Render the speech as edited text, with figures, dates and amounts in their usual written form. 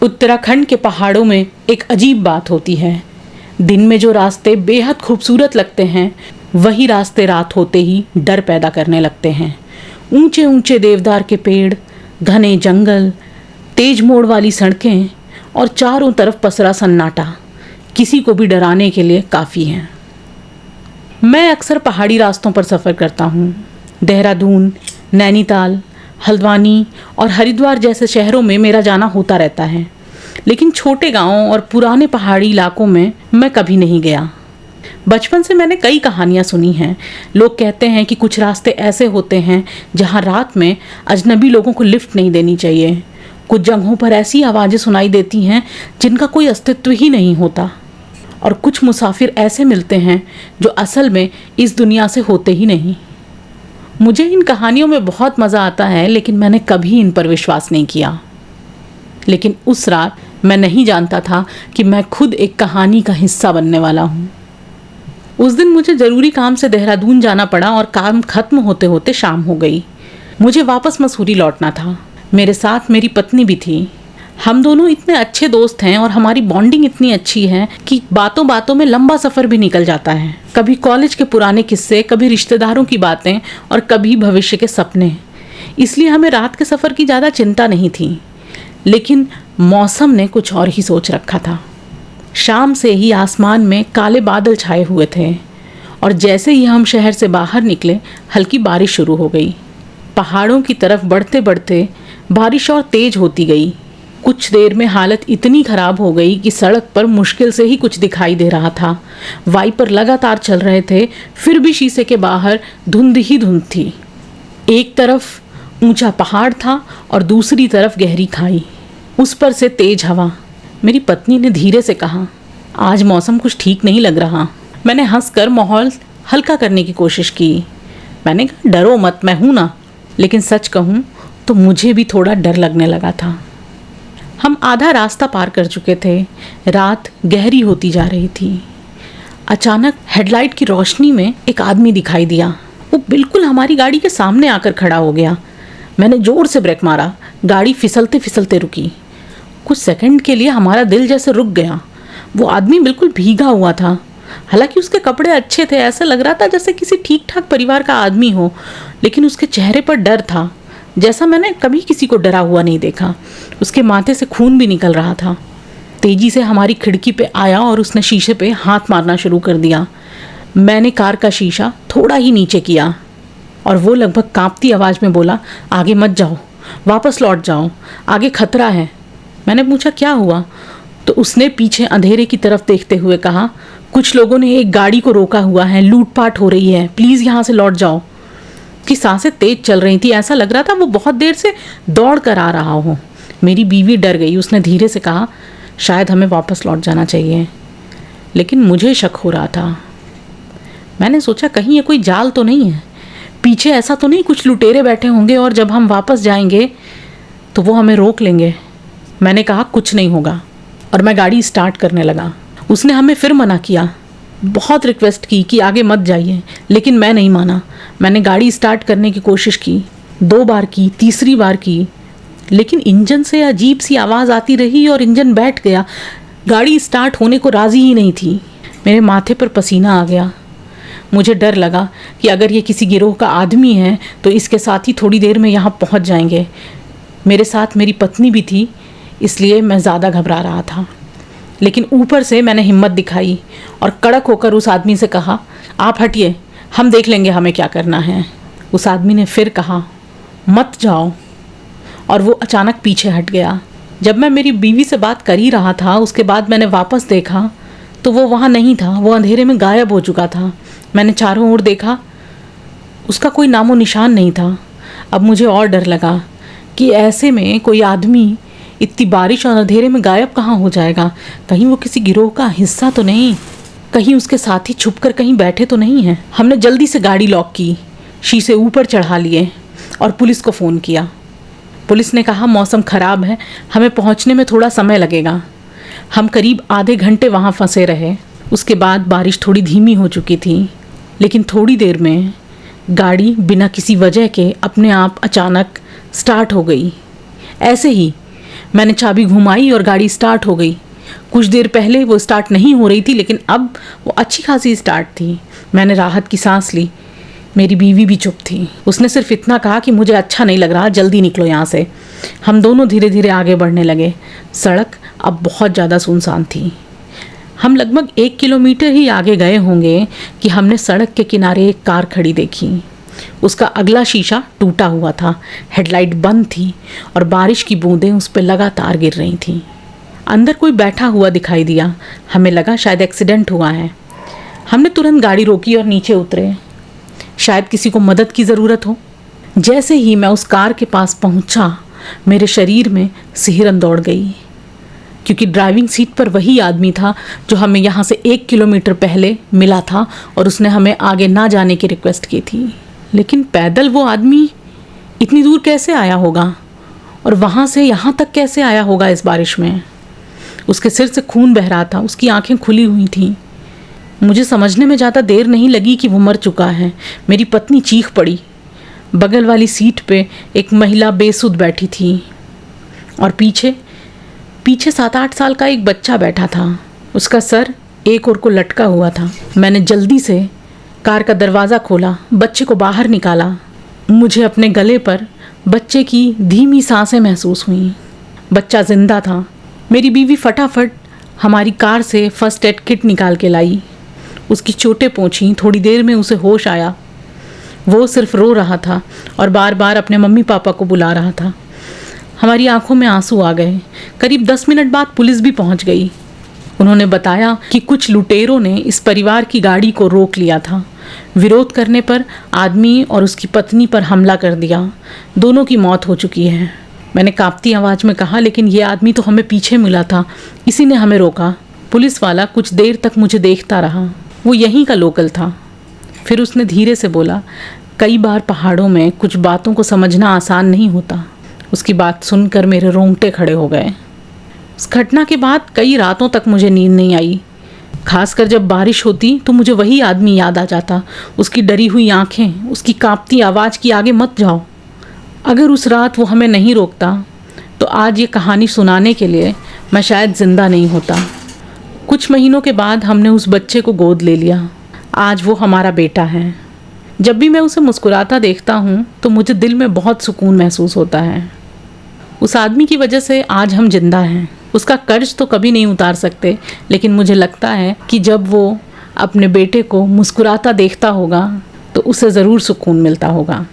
उत्तराखंड के पहाड़ों में एक अजीब बात होती है। दिन में जो रास्ते बेहद खूबसूरत लगते हैं, वही रास्ते रात होते ही डर पैदा करने लगते हैं। ऊंचे ऊंचे देवदार के पेड़, घने जंगल, तेज मोड़ वाली सड़कें और चारों तरफ पसरा सन्नाटा किसी को भी डराने के लिए काफ़ी हैं। मैं अक्सर पहाड़ी रास्तों पर सफ़र करता हूँ। देहरादून, नैनीताल, हल्द्वानी और हरिद्वार जैसे शहरों में मेरा जाना होता रहता है, लेकिन छोटे गांवों और पुराने पहाड़ी इलाकों में मैं कभी नहीं गया। बचपन से मैंने कई कहानियाँ सुनी हैं। लोग कहते हैं कि कुछ रास्ते ऐसे होते हैं जहाँ रात में अजनबी लोगों को लिफ्ट नहीं देनी चाहिए। कुछ जगहों पर ऐसी आवाज़ें सुनाई देती हैं जिनका कोई अस्तित्व ही नहीं होता, और कुछ मुसाफिर ऐसे मिलते हैं जो असल में इस दुनिया से होते ही नहीं। मुझे इन कहानियों में बहुत मज़ा आता है, लेकिन मैंने कभी इन पर विश्वास नहीं किया। लेकिन उस रात मैं नहीं जानता था कि मैं खुद एक कहानी का हिस्सा बनने वाला हूँ। उस दिन मुझे ज़रूरी काम से देहरादून जाना पड़ा और काम खत्म होते होते शाम हो गई। मुझे वापस मसूरी लौटना था। मेरे साथ मेरी पत्नी भी थी। हम दोनों इतने अच्छे दोस्त हैं और हमारी बॉन्डिंग इतनी अच्छी है कि बातों बातों में लंबा सफ़र भी निकल जाता है। कभी कॉलेज के पुराने किस्से, कभी रिश्तेदारों की बातें और कभी भविष्य के सपने। इसलिए हमें रात के सफ़र की ज़्यादा चिंता नहीं थी, लेकिन मौसम ने कुछ और ही सोच रखा था। शाम से ही आसमान में काले बादल छाए हुए थे और जैसे ही हम शहर से बाहर निकले, हल्की बारिश शुरू हो गई। पहाड़ों की तरफ बढ़ते बढ़ते बारिश और तेज होती गई। कुछ देर में हालत इतनी ख़राब हो गई कि सड़क पर मुश्किल से ही कुछ दिखाई दे रहा था। वाइपर लगातार चल रहे थे, फिर भी शीशे के बाहर धुंध ही धुंध थी। एक तरफ ऊंचा पहाड़ था और दूसरी तरफ गहरी खाई, उस पर से तेज हवा। मेरी पत्नी ने धीरे से कहा, आज मौसम कुछ ठीक नहीं लग रहा। मैंने हंसकर माहौल हल्का करने की कोशिश की। मैंने कहा, डरो मत, मैं हूँ ना। लेकिन सच कहूँ तो मुझे भी थोड़ा डर लगने लगा था। हम आधा रास्ता पार कर चुके थे। रात गहरी होती जा रही थी। अचानक हेडलाइट की रोशनी में एक आदमी दिखाई दिया। वो बिल्कुल हमारी गाड़ी के सामने आकर खड़ा हो गया। मैंने ज़ोर से ब्रेक मारा। गाड़ी फिसलते फिसलते रुकी। कुछ सेकंड के लिए हमारा दिल जैसे रुक गया। वो आदमी बिल्कुल भीगा हुआ था। हालांकि उसके कपड़े अच्छे थे, ऐसा लग रहा था जैसे किसी ठीक ठाक परिवार का आदमी हो, लेकिन उसके चेहरे पर डर था, जैसा मैंने कभी किसी को डरा हुआ नहीं देखा। उसके माथे से खून भी निकल रहा था। तेजी से हमारी खिड़की पे आया और उसने शीशे पे हाथ मारना शुरू कर दिया। मैंने कार का शीशा थोड़ा ही नीचे किया और वो लगभग कांपती आवाज़ में बोला, आगे मत जाओ, वापस लौट जाओ, आगे खतरा है। मैंने पूछा, क्या हुआ? तो उसने पीछे अंधेरे की तरफ देखते हुए कहा, कुछ लोगों ने एक गाड़ी को रोका हुआ है, लूटपाट हो रही है, प्लीज़ यहाँ से लौट जाओ। की सांसें तेज चल रही थी। ऐसा लग रहा था वो बहुत देर से दौड़ कर आ रहा हो। मेरी बीवी डर गई। उसने धीरे से कहा, शायद हमें वापस लौट जाना चाहिए। लेकिन मुझे शक हो रहा था। मैंने सोचा, कहीं ये कोई जाल तो नहीं है, पीछे ऐसा तो नहीं कुछ लुटेरे बैठे होंगे और जब हम वापस जाएंगे तो वो हमें रोक लेंगे। मैंने कहा, कुछ नहीं होगा, और मैं गाड़ी स्टार्ट करने लगा। उसने हमें फिर मना किया, बहुत रिक्वेस्ट की कि आगे मत जाइए, लेकिन मैं नहीं माना। मैंने गाड़ी स्टार्ट करने की कोशिश की, 2 बार की, तीसरी बार की, लेकिन इंजन से अजीब सी आवाज़ आती रही और इंजन बैठ गया। गाड़ी स्टार्ट होने को राज़ी ही नहीं थी। मेरे माथे पर पसीना आ गया। मुझे डर लगा कि अगर ये किसी गिरोह का आदमी है तो इसके साथ ही थोड़ी देर में यहाँ पहुँच जाएंगे। मेरे साथ मेरी पत्नी भी थी, इसलिए मैं ज़्यादा घबरा रहा था। लेकिन ऊपर से मैंने हिम्मत दिखाई और कड़क होकर उस आदमी से कहा, आप हटिए, हम देख लेंगे हमें क्या करना है। उस आदमी ने फिर कहा, मत जाओ, और वो अचानक पीछे हट गया। जब मैं मेरी बीवी से बात कर ही रहा था, उसके बाद मैंने वापस देखा तो वो वहाँ नहीं था। वो अंधेरे में गायब हो चुका था। मैंने चारों ओर देखा, उसका कोई नामो निशान नहीं था। अब मुझे और डर लगा कि ऐसे में कोई आदमी इतनी बारिश और अंधेरे में गायब कहाँ हो जाएगा। कहीं वो किसी गिरोह का हिस्सा तो नहीं, कहीं उसके साथी छुपकर कहीं बैठे तो नहीं हैं। हमने जल्दी से गाड़ी लॉक की, शीशे ऊपर चढ़ा लिए और पुलिस को फ़ोन किया। पुलिस ने कहा, मौसम ख़राब है, हमें पहुंचने में थोड़ा समय लगेगा। हम करीब आधे घंटे वहाँ फंसे रहे। उसके बाद बारिश थोड़ी धीमी हो चुकी थी, लेकिन थोड़ी देर में गाड़ी बिना किसी वजह के अपने आप अचानक स्टार्ट हो गई। ऐसे ही मैंने चाबी घुमाई और गाड़ी स्टार्ट हो गई। कुछ देर पहले वो स्टार्ट नहीं हो रही थी, लेकिन अब वो अच्छी खासी स्टार्ट थी। मैंने राहत की सांस ली। मेरी बीवी भी चुप थी। उसने सिर्फ इतना कहा कि मुझे अच्छा नहीं लग रहा, जल्दी निकलो यहाँ से। हम दोनों धीरे धीरे आगे बढ़ने लगे। सड़क अब बहुत ज़्यादा सुनसान थी। हम लगभग 1 किलोमीटर ही आगे गए होंगे कि हमने सड़क के किनारे एक कार खड़ी देखी। उसका अगला शीशा टूटा हुआ था, हेडलाइट बंद थी और बारिश की बूंदें उस पर लगातार गिर रही थीं। अंदर कोई बैठा हुआ दिखाई दिया। हमें लगा शायद एक्सीडेंट हुआ है। हमने तुरंत गाड़ी रोकी और नीचे उतरे, शायद किसी को मदद की ज़रूरत हो। जैसे ही मैं उस कार के पास पहुंचा, मेरे शरीर में सिहरन दौड़ गई, क्योंकि ड्राइविंग सीट पर वही आदमी था जो हमें यहाँ से 1 किलोमीटर पहले मिला था और उसने हमें आगे ना जाने की रिक्वेस्ट की थी। लेकिन पैदल वो आदमी इतनी दूर कैसे आया होगा और वहाँ से यहाँ तक कैसे आया होगा इस बारिश में? उसके सिर से खून बह रहा था, उसकी आंखें खुली हुई थीं। मुझे समझने में ज़्यादा देर नहीं लगी कि वो मर चुका है। मेरी पत्नी चीख पड़ी। बगल वाली सीट पे एक महिला बेसुध बैठी थी और पीछे 7-8 साल का एक बच्चा बैठा था। उसका सर एक ओर को लटका हुआ था। मैंने जल्दी से कार का दरवाज़ा खोला, बच्चे को बाहर निकाला। मुझे अपने गले पर बच्चे की धीमी सांसें महसूस हुईं। बच्चा जिंदा था। मेरी बीवी फटाफट हमारी कार से फर्स्ट एड किट निकाल के लाई। उसकी चोटें पोंछीं। थोड़ी देर में उसे होश आया। वो सिर्फ रो रहा था और बार बार अपने मम्मी पापा को बुला रहा था। हमारी आंखों में आंसू आ गए। करीब 10 मिनट बाद पुलिस भी पहुंच गई। उन्होंने बताया कि कुछ लुटेरों ने इस परिवार की गाड़ी को रोक लिया था। विरोध करने पर आदमी और उसकी पत्नी पर हमला कर दिया। दोनों की मौत हो चुकी है। मैंने कांपती आवाज़ में कहा, लेकिन ये आदमी तो हमें पीछे मिला था, इसी ने हमें रोका। पुलिस वाला कुछ देर तक मुझे देखता रहा। वो यहीं का लोकल था। फिर उसने धीरे से बोला, कई बार पहाड़ों में कुछ बातों को समझना आसान नहीं होता। उसकी बात सुनकर मेरे रोंगटे खड़े हो गए। उस घटना के बाद कई रातों तक मुझे नींद नहीं आई। खासकर जब बारिश होती तो मुझे वही आदमी याद आ जाता। उसकी डरी हुई आंखें, उसकी कांपती आवाज़ की आगे मत जाओ। अगर उस रात वो हमें नहीं रोकता तो आज ये कहानी सुनाने के लिए मैं शायद ज़िंदा नहीं होता। कुछ महीनों के बाद हमने उस बच्चे को गोद ले लिया। आज वो हमारा बेटा है। जब भी मैं उसे मुस्कुराता देखता हूँ तो मुझे दिल में बहुत सुकून महसूस होता है। उस आदमी की वजह से आज हम जिंदा हैं। उसका कर्ज तो कभी नहीं उतार सकते, लेकिन मुझे लगता है कि जब वो अपने बेटे को मुस्कुराता देखता होगा तो उसे ज़रूर सुकून मिलता होगा।